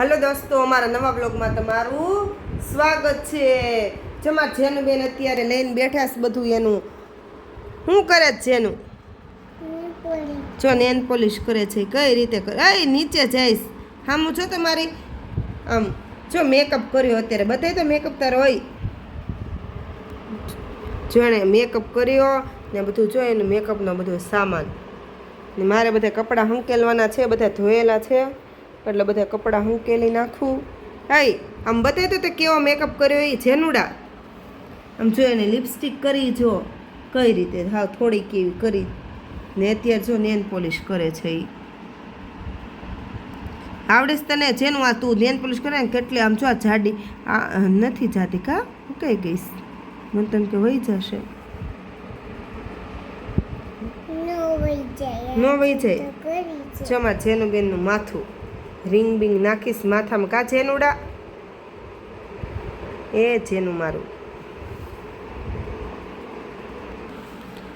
Hello दोस्तों अमारा नवा ब्लॉग में तमारू स्वागत है। जमा जेनु बेन अत्यारे लईने बैठा छे बधुं एनु શું કરે છે જેનું જો નેન પોલિશ કરે છે કઈ રીતે કરે એ નીચે જઈશ હામું છો તમારી આમ જો મેકઅપ કર્યો અત્યારે બતાય તો મેકઅપ તારો હોય જો એને મેકઅપ કર્યો ને બધું જો એનું મેકઅપનો બધો સામાન ને મારે બધા કપડાં હંકેલવાના છે બધા ધોયેલા છે એટલે બધા કપડાં હંકેલી નાખું હાઈ આમ બતાય તો કેવો મેકઅપ કર્યો એ જેનુડા આમ જો એને લિપસ્ટિક કરી જો કઈ રીતે હા થોડી કેવી કરી ને અત્યારે જો નેન પોલિશ કરે છે એ આવડે છે તને જેનું આ તું નેન પોલિશ કરે ને કેટલી આમ જો આ જાડી આ નથી જાતી કા હું કઈ ગઈશ મને તને કે વહી જશે નો વહી જાય જમા જેનું બેનનું માથું રીંગ બીંગ નાખીશ માથામાં કા જેનુડા એ જેનું મારું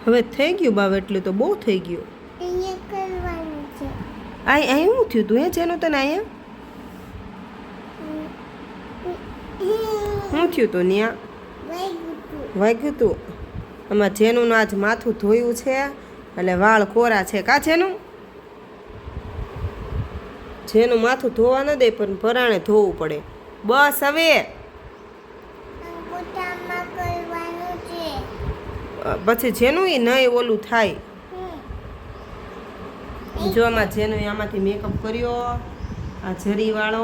હવે થઈ ગયું બાવ એટલું તો બહુ થઈ ગયું અહીં શું થયું તું હે જેનું તને અહીંયા શું થયું તું ત્યાં વાગ્યું તું આમાં જેનું આજ માથું ધોયું છે એટલે વાળ કોરા છે કા જેનું માથું ધોવા ન દે પણ પરાણે ધોવું પડે બસ હવે પછી જેનું એ નહીં ઓલું થાય જો આમાં જેનું આમાંથી મેકઅપ કર્યો આ જરીવાળો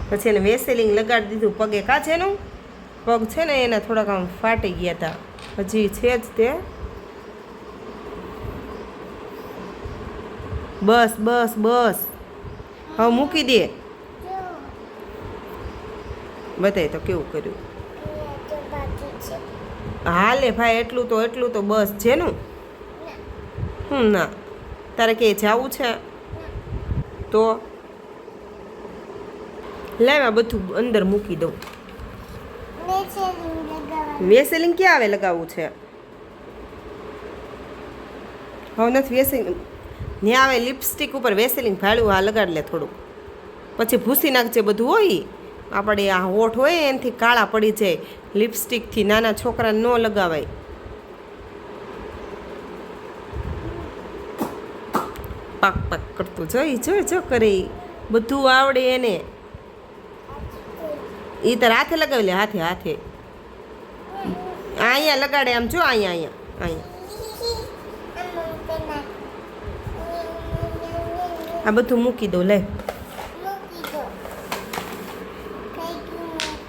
પછી એને વેસેલિંગ લગાડી દીધું પગે કા જેનું પગ છે ને એના થોડાક આમ ફાટી ગયા હતા હજી છે જ તે બસ બસ બસ હવે મૂકી દે બતાય તો કેવું કર્યું હાલે ભાઈ એટલું તો બસ જેનું ના તારે કે જવું છે તો લાવ્યા બધું અંદર મૂકી દઉં વેસેલિંગ ક્યાં આવે લગાવવું છે હવે નથી વેસેલિંગ ત્યાં આવે લિપસ્ટિક ઉપર વેસેલિંગ ભાડ્યું આ લગાડ લે થોડુંક પછી ભૂસી નાખજે બધું હોય આપણે આ હોઠ હોય એનાથી કાળા પડી જાય લિપસ્ટિકથી નાના છોકરાને ન લગાવાય પાક પાક કરતું જો કરે બધું આવડે એને એ તાર હાથે લગાવી લે હાથે અહીંયા લગાડે આમ જો અહીંયા આ બધું મૂકી દો લે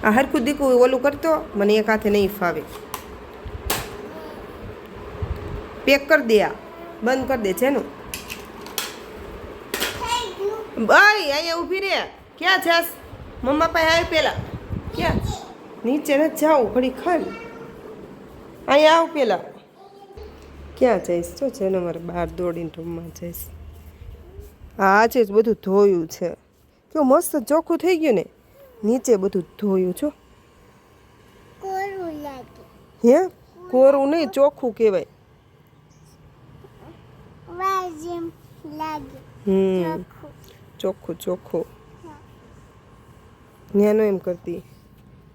આ હરખું દીકું ઓલું કરતો મને એક હાથે નહીં ફાવે પેક કરી દે આ બંધ કરી દે છે ને ભાઈ અહીંયા ઊભી રે ક્યાં જાસ મમ્મા પાસે આવી પેલા ક્યાં નીચે ન જાઉં ઘડી ખાન અહીંયા આવ પેલા ક્યાં જઈશ જો છે ને મારે બહાર દોડીને રૂમમાં જઈશ હા આજે જ બધું ધોયું છે કેવું મસ્ત ચોખ્ખું થઈ ગયું ને નીચે બધું ધોયું છો હે કોરું નહીં ચોખ્ખું કહેવાય ચોખ્ખું ન્યાનો એમ કરતી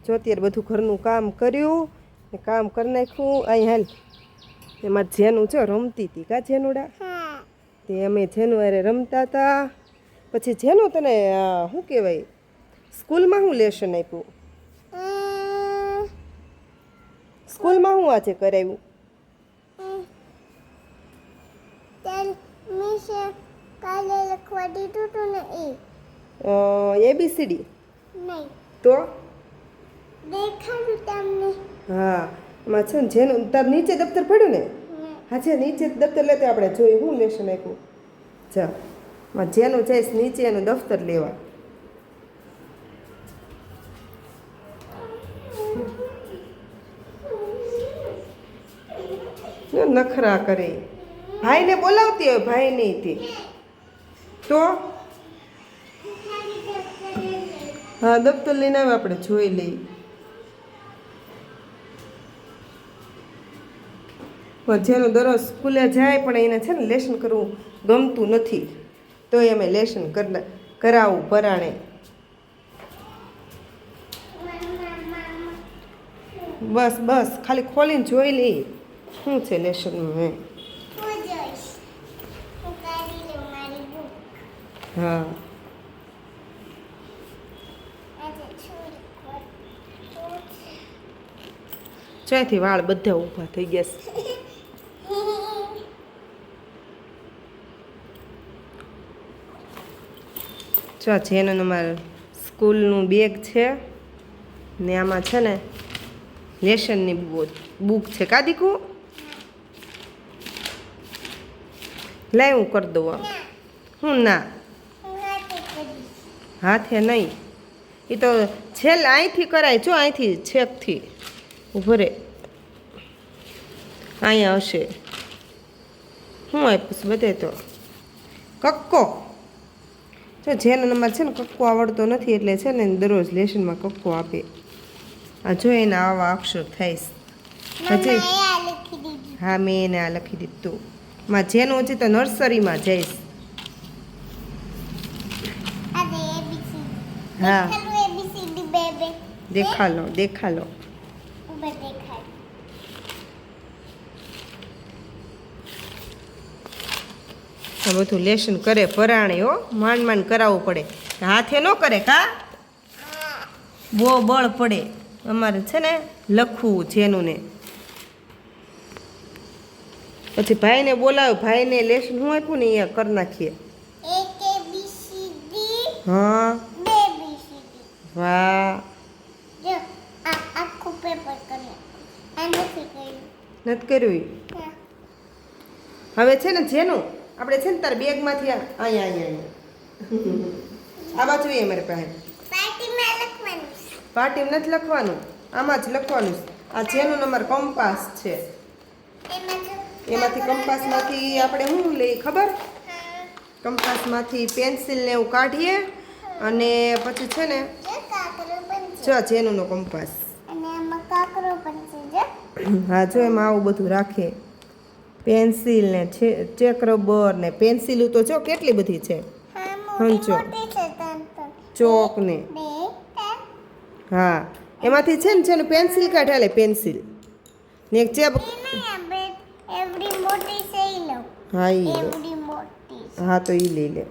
જો અત્યારે બધું ઘરનું કામ કર્યું ને કામ કરી નાખ્યું અહીં હાલ એમાં જેનું છે રમતી હતી કા જેનુડા તે અમે જેનું અરે રમતા હતા પછી જેનું તને શું કહેવાય સ્કૂલમાં શું લેશન આપ્યું સ્કૂલમાં શું આજે કરાવ્યું ABCD તો હા એમાં છે ને જેનું તાર નીચે દફતર પડ્યું ને હા છે નીચે દફતર લેતે આપણે જોયું શું લેશન આપ્યું જા જેનું જઈશ નીચે એનું દફતર લેવા નખરા કરે ભાઈને બોલાવતી હોય ભાઈ નહીં તે તો હા દફતર લઈને આવે આપણે જોઈ લઈએ જેનું દરરોજ સ્કૂલે જાય પણ એને છે ને લેસન કરવું ગમતું નથી તો અમે લેસન કરાવું પરાણે. બસ બસ ખાલી ખોલીને જોઈ લઈ શું છે લેસનમાં. મેં હા ચાયથી વાળ બધા ઊભા થઈ ગયા છે. જો જેનું અમારે સ્કૂલનું બેગ છે ને આમાં છે ને લેસનની બુક છે. કા દીકુ લાય હું કરી દઉં. હું ના હાથે નહીં, એ તો છેલ્લે અહીંથી કરાય. જો અહીંથી છેકથી ઉભો રે અહીંયા હશે. શું આપ્યું બધે તો કક્કો. જો જેનો નંબર છે ને કક્કો આવડતો નથી એટલે છે ને દરરોજ લેસનમાં કક્કો આપે. આ જો એને આવા અક્ષર થઈશ હજી. હા મેં એને આ લખી દીધું. માં જેનું હજી તો નર્સરીમાં જઈશ. હા દેખાલો દેખાલો. આ બધું લેસન કરે પરાણે હો. માંડ માંડ કરાવવું પડે. હાથે ન કરે કા બહુ બળ પડે. અમારે છે ને લખવું જેનું ને પછી ભાઈને બોલાવ્યો. ભાઈને લેસન શું આપ્યું ને એ કરી નાખીએ. હા વાહ નથી કર્યું. હવે છે ને જેનું આપણે છે ને તાર બેગમાંથી અહીંયા અહીંયા આ બાજુ અમારે પાસે પાર્ટી નથી લખવાનું, આમાં જ લખવાનું. આ જેનું નંબર કંપાસ છે. એમાંથી કંપાસમાંથી આપણે શું લઈએ ખબર? કંપાસમાંથી પેન્સિલ ને એવું કાઢીએ અને પછી છે ને જો જેનુંનો કંપાસ. હા જો એમાં આવું બધું રાખે. પેન્સિલ ને ચેક રબર ને પેન્સિલું તો જો કેટલી બધી છે. હંચો ચોક ને હા એમાંથી છે ને જેનું પેન્સિલ કાઢે લે પેન્સિલ ને એક ચેપ. હા ઈ હા તો ઈ લઈ લે.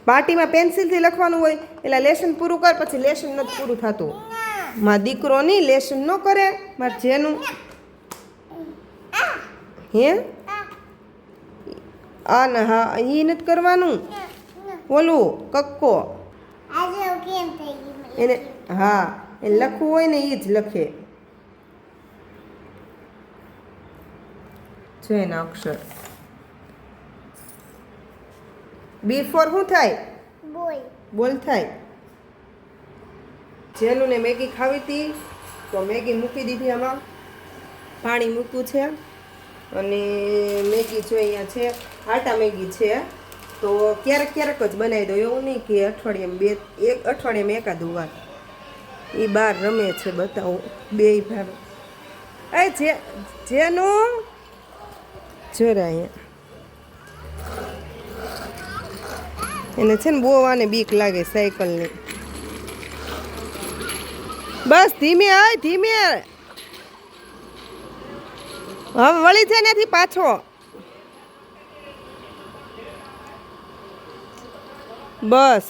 પાર્ટીમાં પેન્સિલથી લખવાનું હોય એટલે લેસન પૂરું કર. પછી લેસન નથી પૂરું થતું. મારા દીકરો નહીં લેસન ન કરે. મારે જેનું હે આ ના હા એ નથી કરવાનું. ઓલું કક્કો એને હા એ લખવું હોય ને એ જ લખે. જો એના અક્ષર બી ફોર શું થાય? બોલ થાય. જેનું ને મેગી ખાવી હતી તો મેગી મૂકી દીધી. આમાં પાણી મૂક્યું છે અને મેગી જો અહીંયા છે. આટા મેગી છે તો ક્યારેક ક્યારેક જ બનાવી દો. એવું નહીં કે અઠવાડિયામાં એકાદું વાર. એ બહાર રમે છે બતાવું બે ભાઈ. એ જેનું જોરા અહીંયા એને છે ને બહુ આને બીક લાગે સાયકલની. બસ ધીમે આય ધીમે. હવે વળી છે નથી પાછો. બસ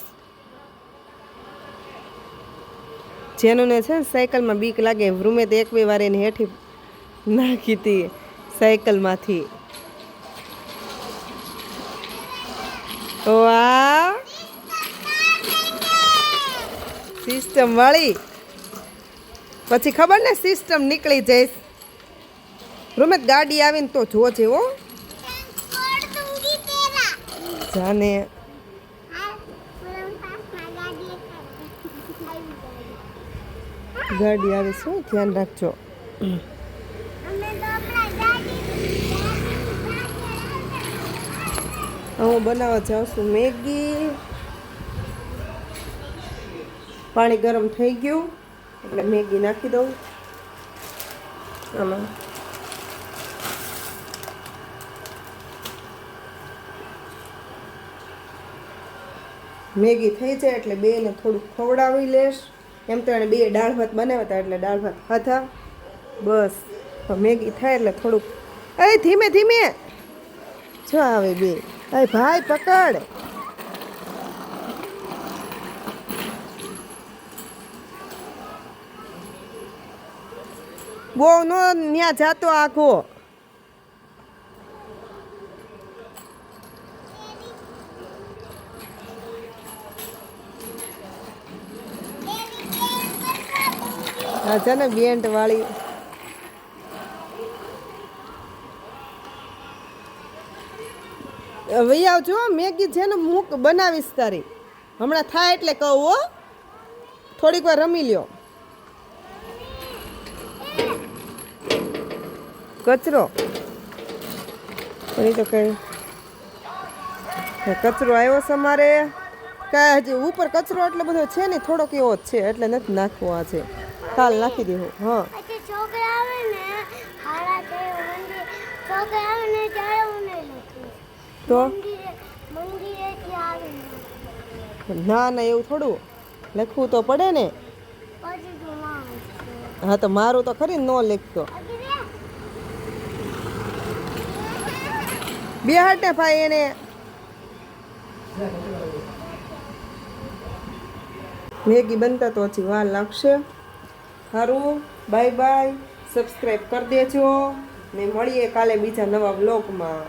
જેનું ને છે ને સાયકલમાં બીક લાગે. રૂમે તો એક બે વાર એને હેઠી નાખી હતી સાયકલમાંથી. વાહ સિસ્ટમ વાળી. પછી ખબર ને સિસ્ટમ નીકળી જઈશ. રૂમે ગાડી આવીને તો જોજે હો. જાને ગાડી આવે શું ધ્યાન રાખજો. હું બનાવવા જાઉં છું મેગી. પાણી ગરમ થઈ ગયું એટલે મેગી નાખી દઉં આમાં. મેગી થઈ જાય એટલે બેને થોડુંક ખવડાવી લેશ. એમ તો એને બે દાળ ભાત બનાવ્યા હતા એટલે દાળ ભાત ખાધા બસ. તો મેગી થાય એટલે થોડુંક ધીમે ધીમે જો આવે બે. ભાઈ પકડ. બહુ નો ન્યા જાતો આખો. હા છે ને બેન્ટ વાળી. વહી આવજો મેગી છે ને મૂક બનાવીશ તારી. હમણાં થાય એટલે કહું હો. થોડીક વાર રમી લ્યો. કચરો તો કઈ કચરો આવ્યો છે અમારે. કાંઈ હજી ઉપર કચરો એટલો બધો છે ને થોડોક એવો જ છે એટલે નથી નાખવો. આ છે કાલ નાખી દેવું. હા તો ના ના એવું થોડું લખવું તો પડે ને. હા તો મારું તો ખરી ન લખતો. બે હાટે ભાઈ એને મેગી બનતા તો હજી વાર લાગશે. સારું બાય બાય. સબસ્ક્રાઈબ કરી દેજો ને મળીએ કાલે બીજા નવા વ્લોગમાં.